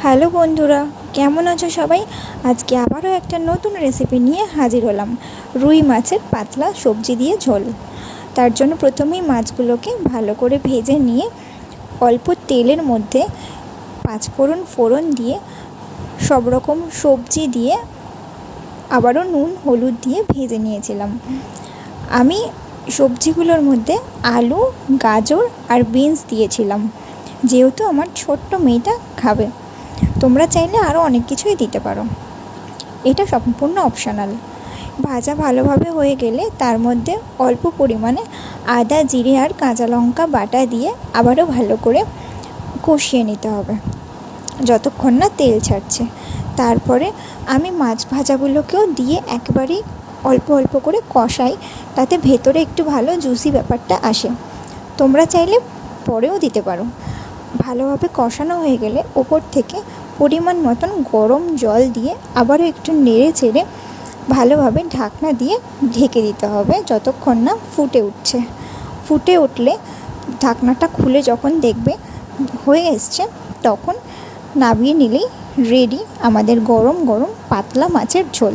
Hello বন্ধুরা, কেমন আছো সবাই? আজকে আবারও একটা নতুন রেসিপি নিয়ে হাজির হলাম। রুই মাছের পাতলা সবজি দিয়ে ঝোল। তার জন্য প্রথমেই মাছগুলোকে ভালো করে ভেজে নিয়ে অল্প তেলের মধ্যে ফোড়ন দিয়ে সব রকম সবজি দিয়ে আবারও নুন হলুদ দিয়ে ভেজে নিয়েছিলাম। আমি সবজিগুলোর মধ্যে আলু, গাজর আর বিনস দিয়েছিলাম, যেহেতু আমার ছোট্ট মেয়েটা খাবে। তোমরা চাইলে আরও অনেক কিছুই দিতে পারো, এটা সম্পূর্ণ অপশনাল। ভাজা ভালোভাবে হয়ে গেলে তার মধ্যে অল্প পরিমাণে আদা, জিরে আর কাঁচা লঙ্কা বাটা দিয়ে আবারও ভালো করে কষিয়ে নিতে হবে যতক্ষণ না তেল ছাড়ছে। তারপরে আমি মাছ ভাজাগুলোকেও দিয়ে একবারেই অল্প অল্প করে কষাই, তাতে ভেতরে একটু ভালো জুসি ব্যাপারটা আসে। তোমরা চাইলে পরেও দিতে পারো। ভালোভাবে কষানো হয়ে গেলে ওপর থেকে পরিমাণ মতন গরম জল দিয়ে আবারও একটু নেড়ে চেড়ে ভালোভাবে ঢাকনা দিয়ে ঢেকে দিতে হবে যতক্ষণ না ফুটে উঠছে। ফুটে উঠলে ঢাকনাটা খুলে যখন দেখবে হয়ে এসছে, তখন নামিয়ে নিলেই রেডি আমাদের গরম গরম পাতলা মাছের ঝোল।